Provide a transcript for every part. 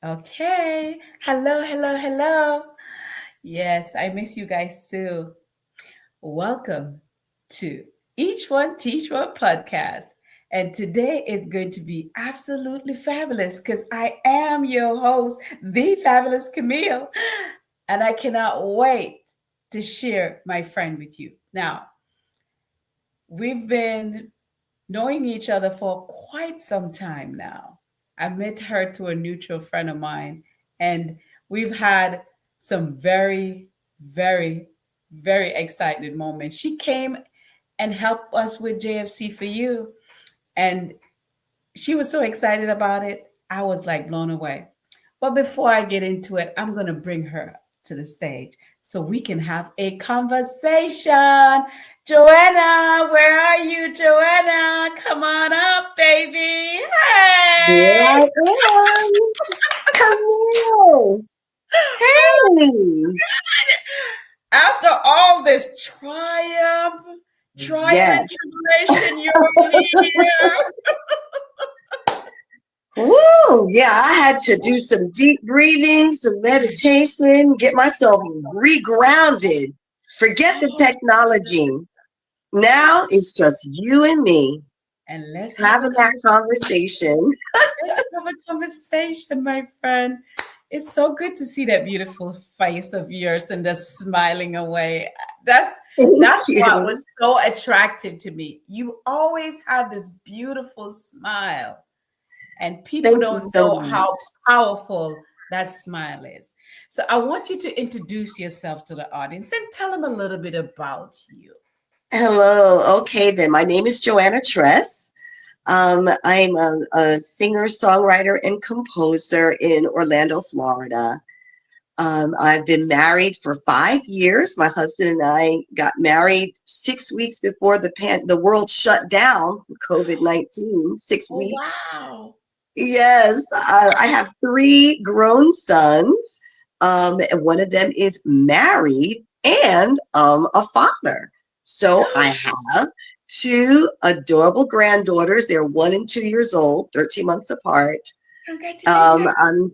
Okay. Hello, hello, hello. Yes, I miss you guys too. Welcome to Each One Teach One podcast. And today is going to be absolutely fabulous because I am your host, the Fabulous Camille. And I cannot wait to share my friend with you. Now, we've been knowing each other for quite some time now. I met her through a mutual friend of mine, and we've had some very, very, very exciting moments. She came and helped us with JFC for you, and she was so excited about it. I was like blown away. But before I get into it, I'm going to bring her to the stage so we can have a conversation. Joanna, where are you, Joanna? Come on up, baby. Here Hey. I am. Camille. Hey. After all this triumph and Yes. tribulation, you're here. Woo. Yeah, I had to do some deep breathing, some meditation, get myself regrounded. Forget the Oh, technology. Now it's just you and me and let's have a having that conversation. conversation. Let's have a conversation, my friend. It's so good to see that beautiful face of yours and just smiling away. That's Thank that's what you. was so attractive to me. You always have this beautiful smile, and people Thank you don't so know much. how powerful that smile is. So I want you to introduce yourself to the audience and tell them a little bit about you. Hello. Okay, then. My name is Joanna Tress. I'm a singer, songwriter, and composer in Orlando, Florida. I've been married for 5 years. My husband and I got married 6 weeks before the world shut down, COVID-19. Six Oh, weeks. wow. Yes, I have three grown sons. And one of them is married and a father. So I have two adorable granddaughters. They're 1 and 2 years old, 13 months apart. Congratulations. I'm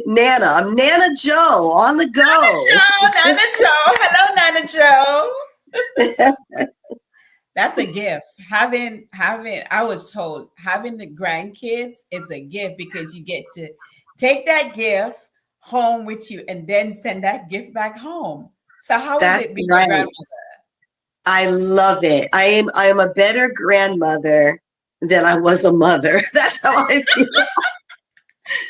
Nana. I'm Nana Joe on the Nana go. Joe, Nana Joe. Hello, Nana Joe. That's a gift. Having I was told having the grandkids is a gift because you get to take that gift home with you and then send that gift back home. So how is That's it being a right. grandmother? I love it. I am a better grandmother than I was a mother. That's how I feel.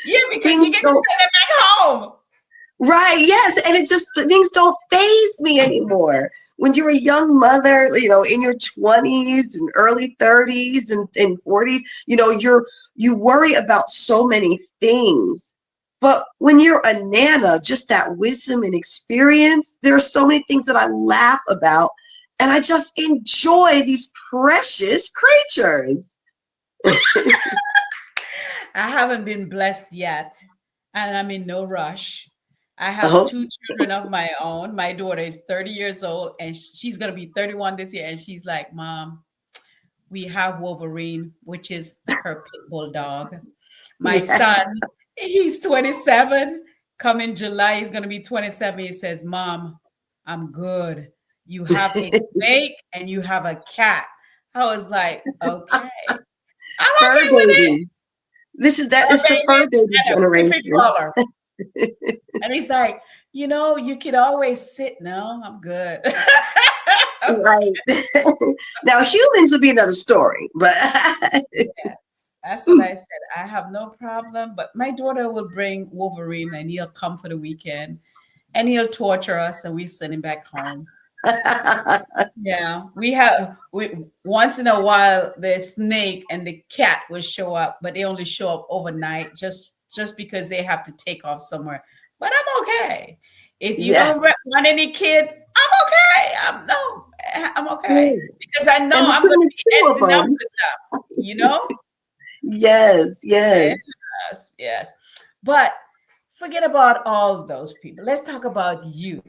Yeah, because you Things get to don't send it back home. right, yes, and it just things don't phase me anymore. When you're a young mother, in your 20s and early 30s and 40s, you worry about so many things. But when you're a nana, just that wisdom and experience, there are so many things that I laugh about, and I just enjoy these precious creatures. I haven't been blessed yet, and I'm in no rush. I have Oh, two children of my own. My daughter is 30 years old, and she's going to be 31 this year. And she's like, Mom, we have Wolverine, which is her pit bull dog. My yes. son, he's 27. Coming July, he's going to be 27. He says, Mom, I'm good. You have a snake and you have a cat. I was like, okay, I'm Fur okay with it. babies. That Fur is the fur baby baby and a creepy generation. crawler. And he's like, you could always sit. No, I'm good. Right. Now humans would be another story, but Yes, that's what I said. I have no problem, but my daughter will bring Wolverine and he'll come for the weekend and he'll torture us and we send him back home. Yeah, we once in a while the snake and the cat will show up, but they only show up overnight just because they have to take off somewhere. But I'm okay. If you don't yes. want any kids, I'm okay. I'm okay Good. because I know And I'm going between to the be two of ending up them, with them. You know? yes, yes. Yes, yes. But forget about all those people. Let's talk about you.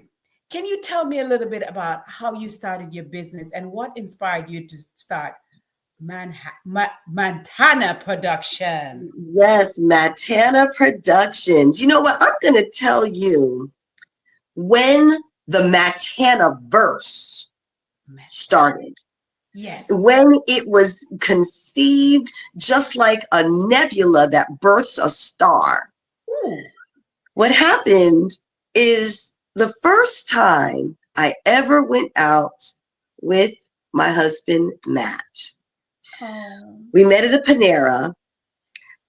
Can you tell me a little bit about how you started your business and what inspired you to start Mattanna Production. Yes, Mattanna Productions. You know what? I'm going to tell you when the Mattanna verse started, Yes. when it was conceived, just like a nebula that births a star. Ooh. What happened is the first time I ever went out with my husband, Matt. Oh. We met at a Panera.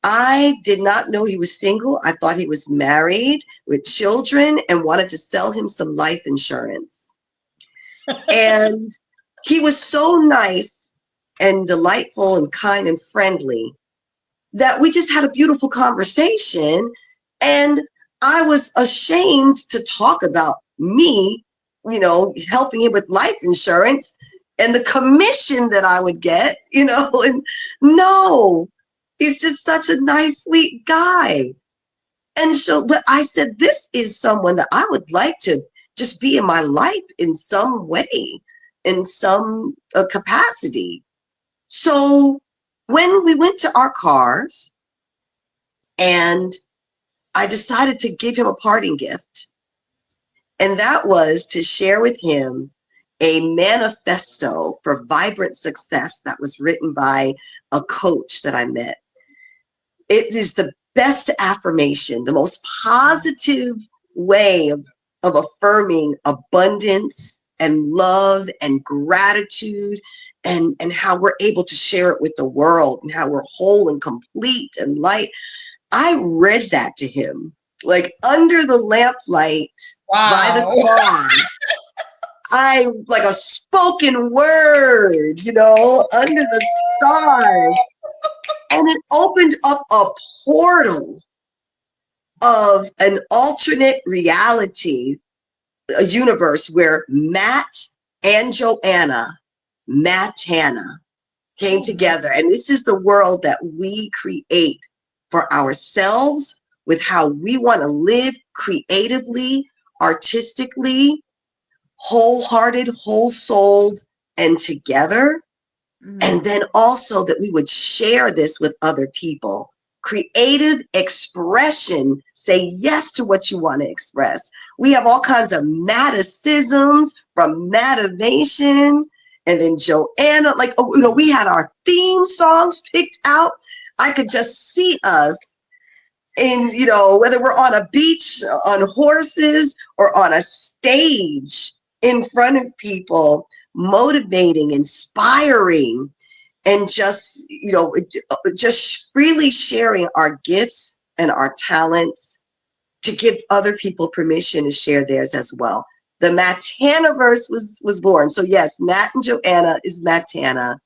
I did not know he was single. I thought he was married with children and wanted to sell him some life insurance. And he was so nice and delightful and kind and friendly that we just had a beautiful conversation. And I was ashamed to talk about me, helping him with life insurance and the commission that I would get, and no, he's just such a nice, sweet guy. And so, but I said, this is someone that I would like to just be in my life in some way, in some capacity. So when we went to our cars and I decided to give him a parting gift, and that was to share with him a manifesto for vibrant success that was written by a coach that I met. It is the best affirmation, the most positive way of affirming abundance and love and gratitude, and how we're able to share it with the world and how we're whole and complete and light. I read that to him, like under the lamplight by the Wow. car. I like a spoken word, under the stars. And it opened up a portal of an alternate reality, a universe where Matt and Joanna, Mattanna, came Oh my. together. And this is the world that we create for ourselves with how we want to live creatively, artistically, wholehearted, whole-souled, and together. And Mm. then also that we would share this with other people. Creative expression. Say yes to what you want to express. We have all kinds of Matticisms from Mattivation. And then Joanna, we had our theme songs picked out. I could just see us in, whether we're on a beach, on horses, or on a stage in front of people, motivating, inspiring, and just freely sharing our gifts and our talents to give other people permission to share theirs as well. The Mattannaverse was born. So yes, Matt and Joanna is Mattanna.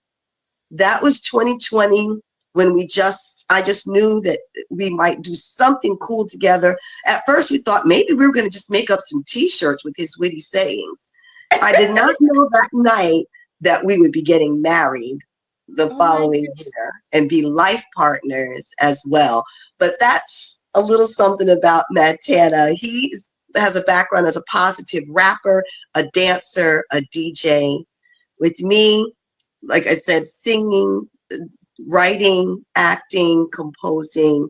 That was 2020 when I just knew that we might do something cool together. At first we thought maybe we were going to just make up some t-shirts with his witty sayings. I did not know that night that we would be getting married the Oh my following goodness. year and be life partners as well. But that's a little something about Mattanna. He has a background as a positive rapper, a dancer, a DJ. With me, like I said, singing, writing, acting, composing.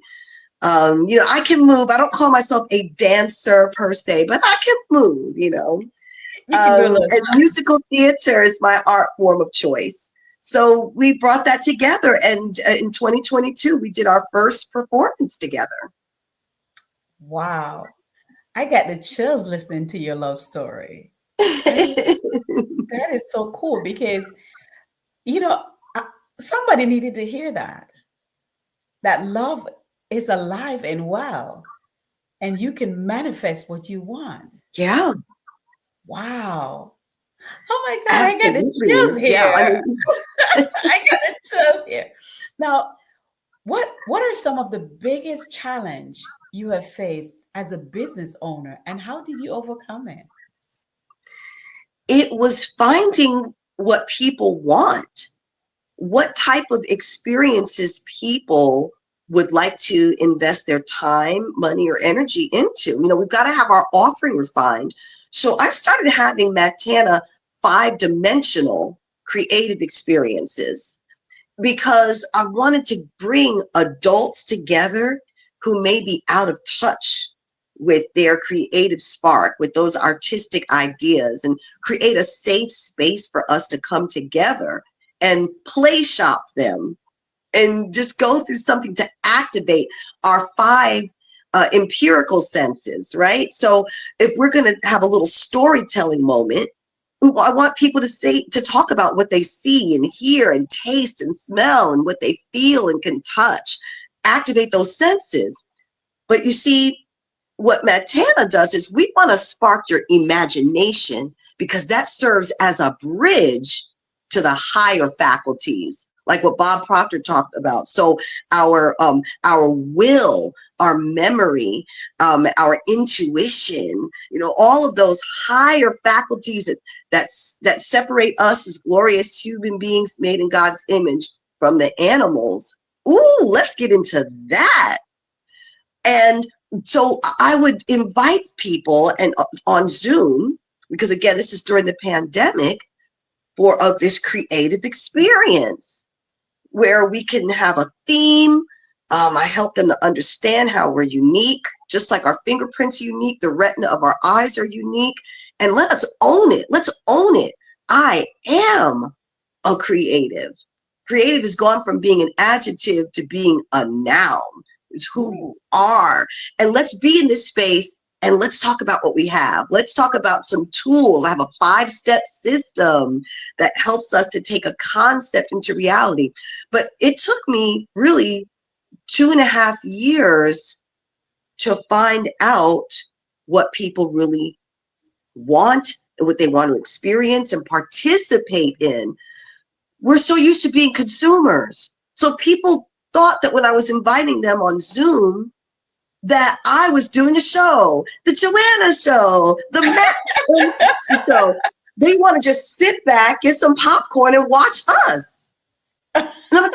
I can move. I don't call myself a dancer per se, but I can move. You can do a little. And musical theater is my art form of choice. So we brought that together, and in 2022, we did our first performance together. Wow. I got the chills listening to your love story. I mean, that is so cool because, you know, I- somebody needed to hear that. That love is alive and well, and you can manifest what you want. Yeah, Wow. Oh my God, I got the absolutely. chills Yeah, I here. mean, I got the chills here. Now, what are some of the biggest challenge you have faced as a business owner, and how did you overcome it? it was finding what people want, what type of experiences people would like to invest their time, money, or energy into. We've got to have our offering refined. So I started having Mattanna 5-dimensional creative experiences. because I wanted to bring adults together who may be out of touch with their creative spark, with those artistic ideas, and create a safe space for us to come together and play shop them and just go through something to activate our five empirical senses, right? So if we're going to have a little storytelling moment, I want people to talk about what they see and hear and taste and smell and what they feel and can touch, activate those senses. But you see, what Mattanna does is we want to spark your imagination, because that serves as a bridge to the higher faculties, like what Bob Proctor talked about. So our will, our memory, our intuition, all of those higher faculties that separate us as glorious human beings made in God's image from the animals. Ooh, let's get into that. And so I would invite people and on Zoom, because again, this is during the pandemic, for this creative experience where we can have a theme. I help them to understand how we're unique, just like our fingerprints are unique, the retina of our eyes are unique, and let us own it. Let's own it. I am a creative. Creative has gone from being an adjective to being a noun. It's who you are. And let's be in this space and let's talk about what we have. Let's talk about some tools. I have a 5-step system that helps us to take a concept into reality. But it took me really 2.5 years to find out what people really want and what they want to experience and participate in. We're so used to being consumers. So people thought that when I was inviting them on Zoom, that I was doing a show, the Joanna show, the Matt show. They want to just sit back, get some popcorn, and watch us. And I'm like,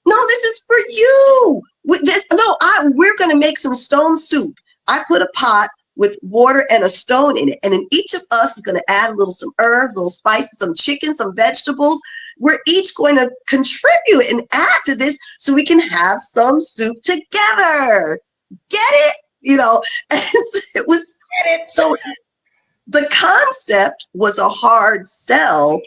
no, this is for you. We're going to make some stone soup. I put a pot with water and a stone in it. And then each of us is going to add some herbs, little spices, some chicken, some vegetables. We're each going to contribute and add to this so we can have some soup together. Get it? And it was, so the concept was a hard sell,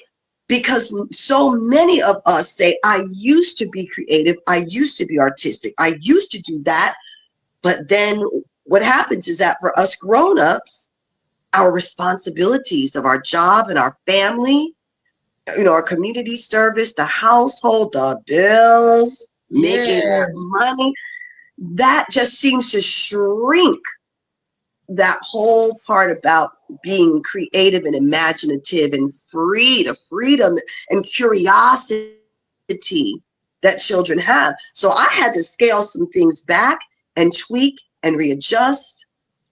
because so many of us say, I used to be creative. I used to be artistic. I used to do that. But then what happens is that for us grown-ups, our responsibilities of our job and our family, our community service, the household, the bills, making that money, that just seems to shrink that whole part about being creative and imaginative and free, the freedom and curiosity that children have. So I had to scale some things back and tweak and readjust.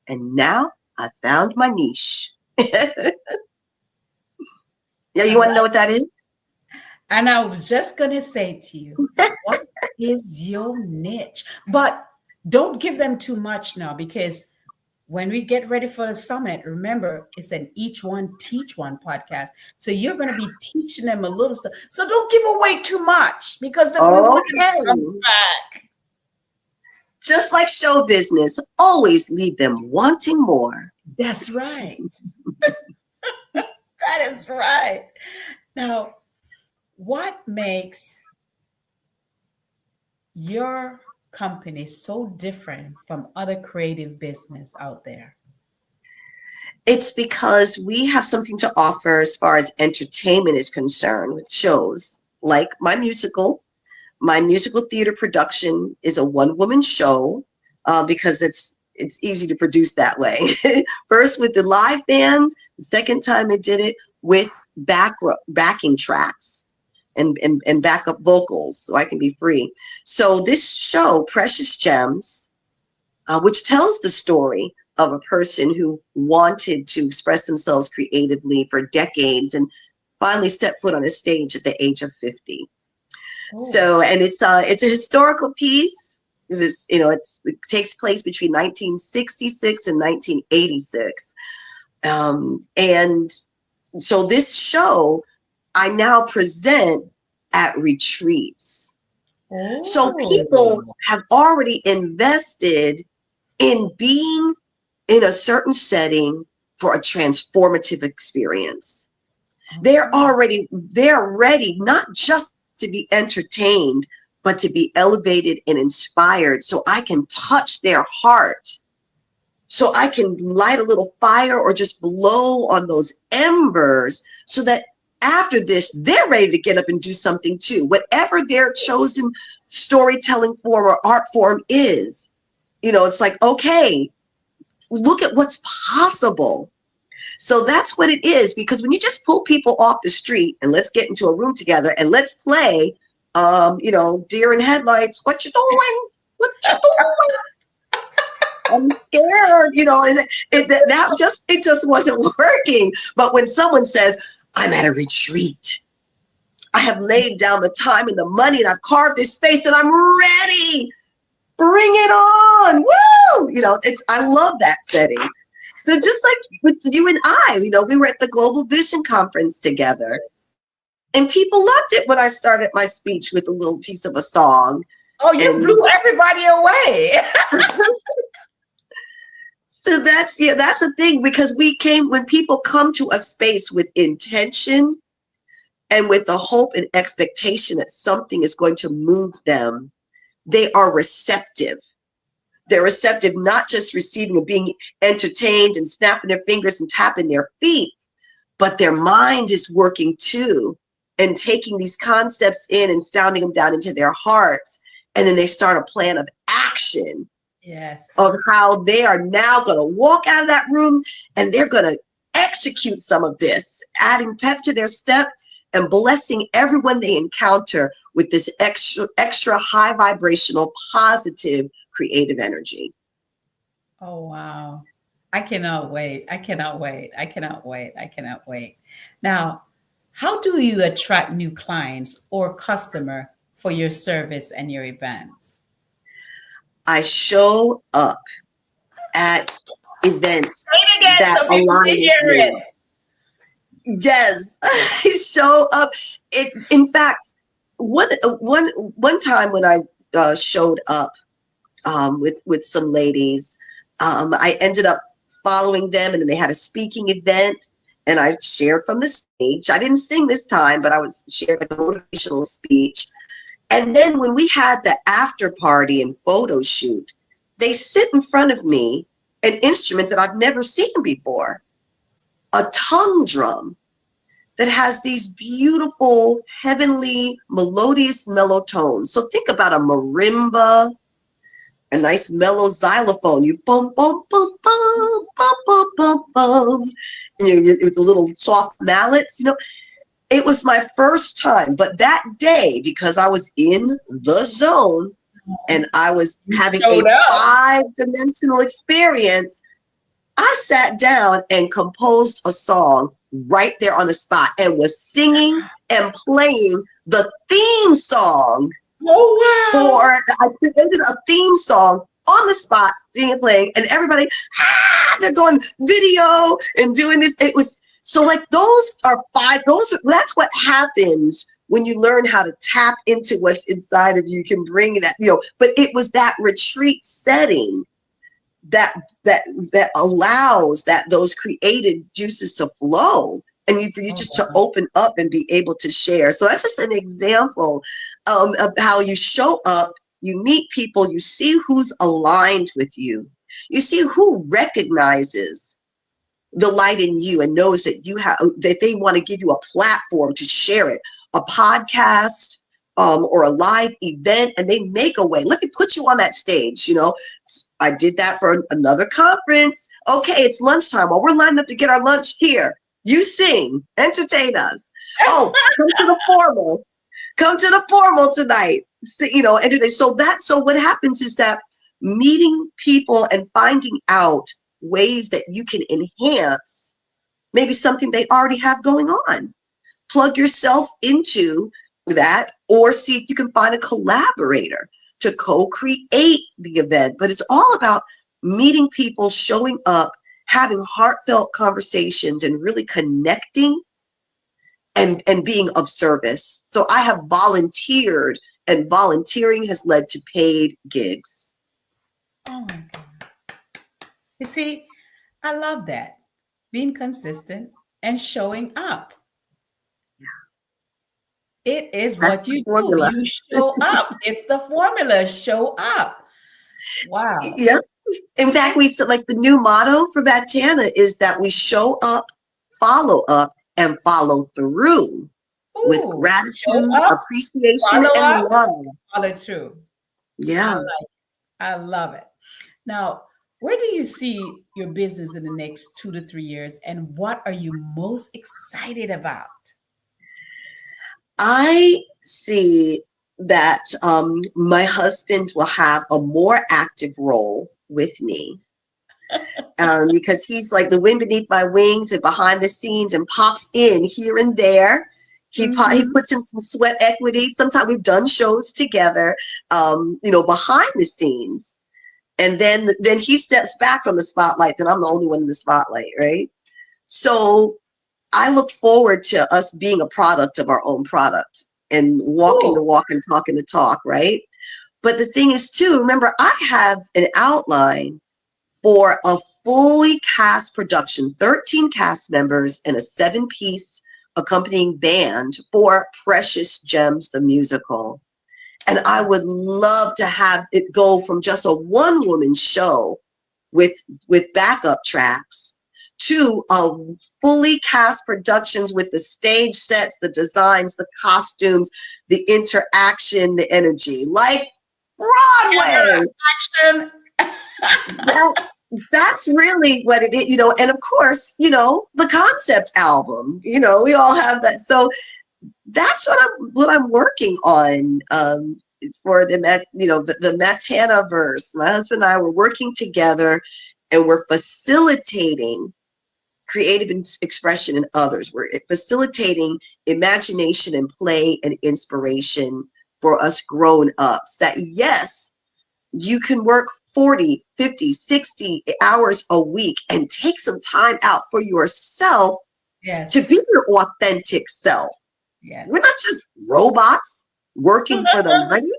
And now I found my niche. Yeah, you want to know what that is? And I was just going to say to you, what is your niche? But don't give them too much now, because when we get ready for the summit, remember, it's an Each One Teach One podcast. So you're going to be teaching them a little stuff. So don't give away too much, because then we want to come back. Just like show business, always leave them wanting more. That's right. That is right. Now, what makes your company so different from other creative business out there? It's because we have something to offer as far as entertainment is concerned, with shows like my musical. My musical theater production is a one-woman show, because it's easy to produce that way. First with the live band, the second time I did it with backing tracks and backup vocals, so I can be free. So this show, Precious Gems, which tells the story of a person who wanted to express themselves creatively for decades and finally set foot on a stage at the age of 50. Oh. So, and it's a historical piece. It takes place between 1966 and 1986. And so this show, I now present at retreats. So people Oh, have already invested in being in a certain setting for a transformative experience. okay. They're ready not just to be entertained, but to be elevated and inspired so I can touch their heart, so I can light a little fire or just blow on those embers so that after this, they're ready to get up and do something too. Whatever their chosen storytelling form or art form is, it's like, okay, look at what's possible. So that's what it is, because when you just pull people off the street and let's get into a room together and let's play, deer in headlights, what you doing? What you doing? I'm scared, and it just wasn't working. But when someone says, I'm at a retreat, I have laid down the time and the money and I've carved this space and I'm ready. Bring it on. Woo! I love that setting. So just like with you and I, we were at the Global Vision Conference together. And people loved it when I started my speech with a little piece of a song. Oh, you And blew everybody away. so that's the thing, because when people come to a space with intention and with the hope and expectation that something is going to move them, they are receptive. They're receptive, not just receiving and being entertained and snapping their fingers and tapping their feet, but their mind is working too and taking these concepts in and sounding them down into their hearts. And then they start a plan of action Yes. of how they are now going to walk out of that room and they're going to execute some of this, adding pep to their step and blessing everyone they encounter with this extra high vibrational, positive, creative energy. Oh, wow. I cannot wait. I cannot wait. I cannot wait. I cannot wait. Now, how do you attract new clients or customer for your service and your events? I show up at events Say it again that so people align can with hear it. me. Yes, I show up. In fact, one time when I showed up with some ladies, I ended up following them, and then they had a speaking event, and I shared from the stage. I didn't sing this time, but I was shared like a motivational speech. And then when we had the after party and photo shoot, they sit in front of me an instrument that I've never seen before, a tongue drum that has these beautiful, heavenly, melodious, mellow tones. So think about a marimba, a nice mellow xylophone. You bum bum bum bum bum bum bum bum, and with the little soft mallets. It was my first time, but that day, because I was in the zone and I was You having a showed up. 5-dimensional experience, I sat down and composed a song right there on the spot and was singing and playing the theme song Oh, I created a theme song on the spot, singing and playing, and everybody, they're going video and doing this. It was so like that's what happens when you learn how to tap into what's inside of you. You can bring that, but it was that retreat setting that allows those creative juices to flow, and for you wow. just to open up and be able to share. So that's just an example of how you show up. You meet people, you see who's aligned with you, you see who recognizes the light in you and knows that they want to give you a platform to share it, a podcast, or a live event, and they make a way. Let me put you on that stage. I did that for another conference. Okay, it's lunchtime. While we're lining up to get our lunch here, you sing, entertain us. Oh, come to the formal. Come to the formal tonight. And today. So what happens is that meeting people and finding out ways that you can enhance maybe something they already have going on. Plug yourself into that, or see if you can find a collaborator to co-create the event. But it's all about meeting people, showing up, having heartfelt conversations, and really connecting and being of service. So I have volunteered, and volunteering has led to paid gigs. Oh my God. You see, I love that. Being consistent and showing up. It is That's what the you do. formula. You show up. It's the formula. Show up. Wow. Yeah. In fact, And like the new motto for Mattanna is that we show up, and follow through with ooh, show gratitude, up, appreciation, follow and up, love. follow through. I Yeah. like I love it. Now, where do you see your business in the next 2 to 3 years, and what are you most excited about? I see that my husband will have a more active role with me, because he's like the wind beneath my wings and behind the scenes and pops in here and there. He Hmm. puts in some sweat equity. Sometimes we've done shows together, behind the scenes, and then he steps back from the spotlight. Then I'm the only one in the spotlight, right? So I look forward to us being a product of our own product and walking the Cool. walk and talking the talk, right? But the thing is, too, remember, I have an outline for a fully cast production, 13 cast members and a 7-piece accompanying band for Precious Gems, the musical. And I would love to have it go from just a one-woman show with backup tracks to a fully cast productions with the stage sets, the designs, the costumes, the interaction, the energy, like Broadway. Action. That's really what it is, and of course, the concept album, we all have that. So that's what I'm working on, for the Mattanna verse. My husband and I were working together, and we're facilitating creative expression in others. We're facilitating imagination and play and inspiration for us grown ups, that yes, you can work 40, 50, 60 hours a week and take some time out for yourself to be Yes. your authentic self. We're not Yes. just robots working for the money.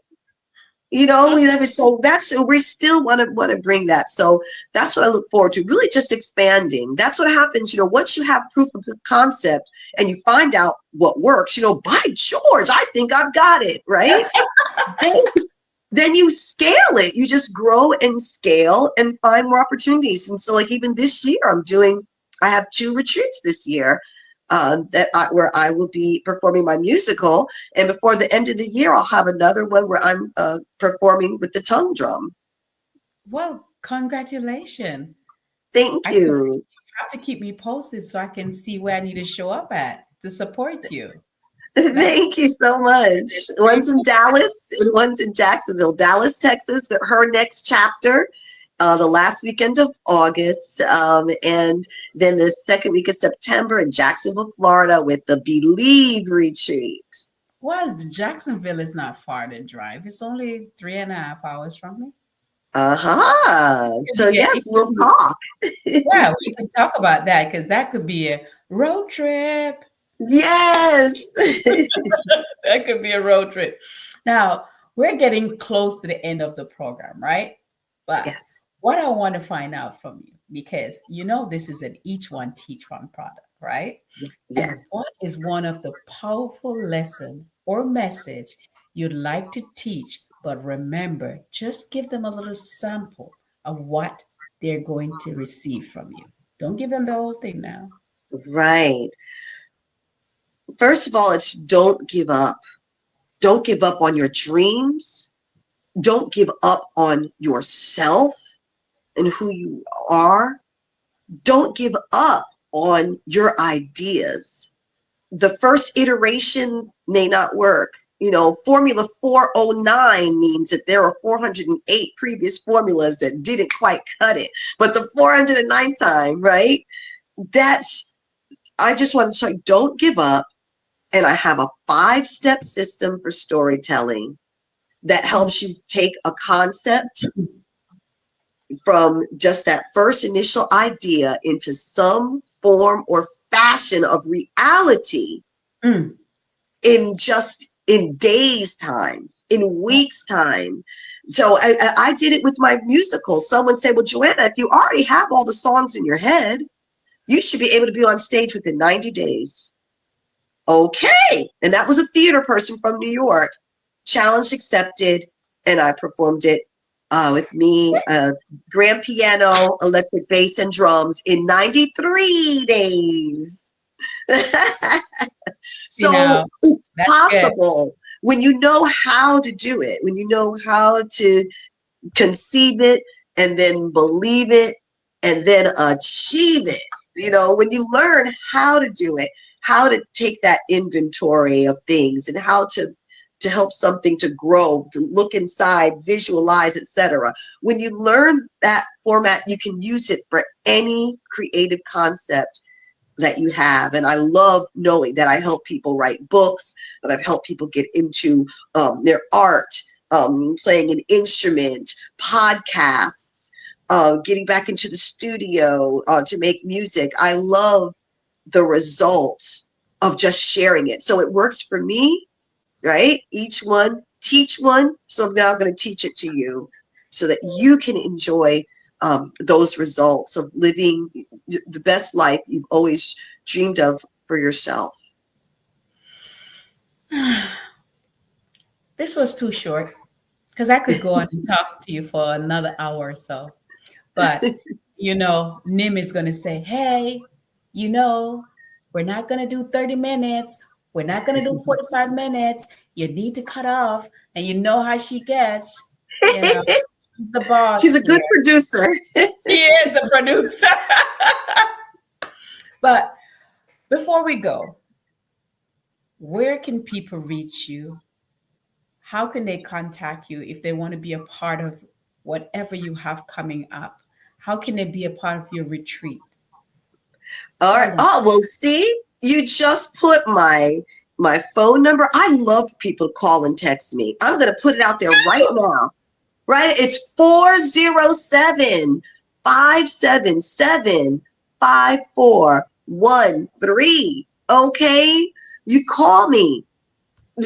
We have it. So we still want to bring that. So that's what I look forward to. Really, just expanding. That's what happens. Once you have proof of the concept and you find out what works. By George, I think I've got it right. Then, then you scale it. You just grow and scale and find more opportunities. And so, like even this year, I have 2 retreats this year, where I will be performing my musical, and before the end of the year, I'll have another one where I'm performing with the tongue drum. Well, congratulations. Thank I can't you. have to keep me posted so I can see where I need to show up at to support you. That's Thank you so much. pretty One's in cool. Dallas and one's in Jacksonville, Dallas, Texas, for her next chapter, the last weekend of August, and then the second week of September in Jacksonville, Florida, with the Believe retreat. Well, Jacksonville is not far to drive. It's only 3.5 hours from me. Uh-huh. It So could be yes, we'll talk. yeah, we can talk about that because that could be a road trip. Yes. That could be a road trip. Now, we're getting close to the end of the program, right? But Yes. what I want to find out from you, because this is an each one teach one product, right? And Yes. what is one of the powerful lesson or message you'd like to teach? But remember, just give them a little sample of what they're going to receive from you. Don't give them the whole thing now. Right. First of all, it's don't give up. Don't give up on your dreams. Don't give up on yourself and who you are. Don't give up on your ideas. The first iteration may not work. Formula 409 means that there are 408 previous formulas that didn't quite cut it. But the 409th time, right? I just want to say, don't give up. And I have a 5-step system for storytelling that helps you take a concept from just that first initial idea into some form or fashion of reality Mm. in days time, in weeks time. So I did it with my musical. Someone said, well, Joanna, if you already have all the songs in your head, you should be able to be on stage within 90 days. Okay. And that was a theater person from New York. Challenge accepted. And I performed it with me, grand piano, electric bass, and drums in 93 days. See now, So it's that's good. possible when you know how to do it, when you know how to conceive it and then believe it and then achieve it. When you learn how to do it, how to take that inventory of things and how to help something to grow, to look inside, visualize, etc. When you learn that format, you can use it for any creative concept that you have. And I love knowing that I help people write books, that I've helped people get into their art, playing an instrument, podcasts, getting back into the studio to make music. I love the results of just sharing it. So it works for me, right? Each one, teach one. So now I'm going to teach it to you so that you can enjoy those results of living the best life you've always dreamed of for yourself. This was too short because I could go on and talk to you for another hour or so. But, Nim is going to say, hey, you know, we're not going to do 30 minutes. We're not going to do 45 minutes. You need to cut off. And you know how she gets, you know, the She's boss a good here. producer. She is the producer. But before we go, where can people reach you? How can they contact you if they want to be a part of whatever you have coming up? How can they be a part of your retreat? All Tell right. them. Oh, well, see, you just put my phone number. I love people to call and text me. I'm going to put it out there right now. Right? It's 407-5413. Okay? You call me.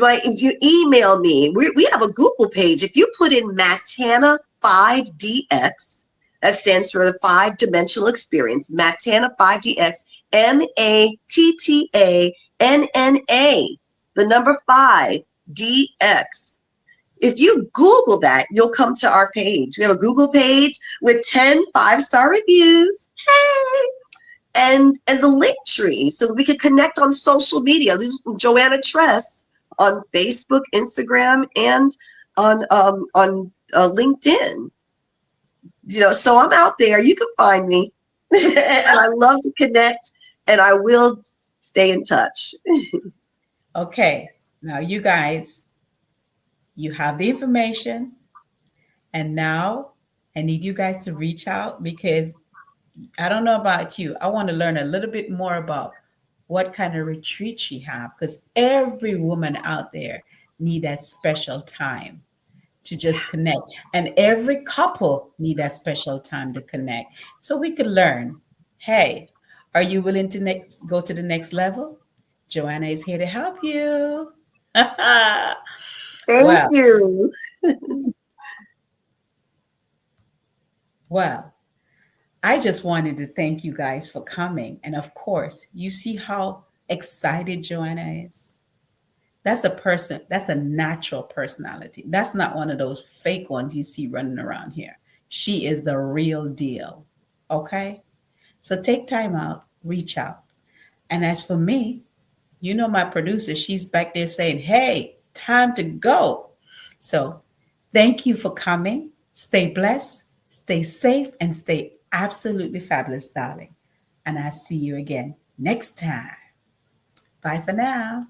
Right? If you email me, we have a Google page. If you put in Mattanna 5DX, that stands for the 5-dimensional experience, Mattanna 5DX, MATTANNA, the number 5DX. If you Google that, you'll come to our page. We have a Google page with 10 5-star reviews. Hey! And the link tree so that we can connect on social media. This is Joanna Tress on Facebook, Instagram, and on LinkedIn. So I'm out there. You can find me, and I love to connect. And I will stay in touch. Okay. Now, you guys, you have the information. And now I need you guys to reach out because I don't know about you. I want to learn a little bit more about what kind of retreat she have because every woman out there need that special time to just connect, and every couple need that special time to connect so we could learn. Hey, are you willing to go to the next level? Joanna is here to help you. Thank well, you. well, I just wanted to thank you guys for coming. And of course, you see how excited Joanna is. That's a person, that's a natural personality. That's not one of those fake ones you see running around here. She is the real deal. Okay? So take time out, reach out. And as for me, my producer, she's back there saying, hey, time to go. So thank you for coming. Stay blessed, stay safe, and stay absolutely fabulous, darling. And I'll see you again next time. Bye for now.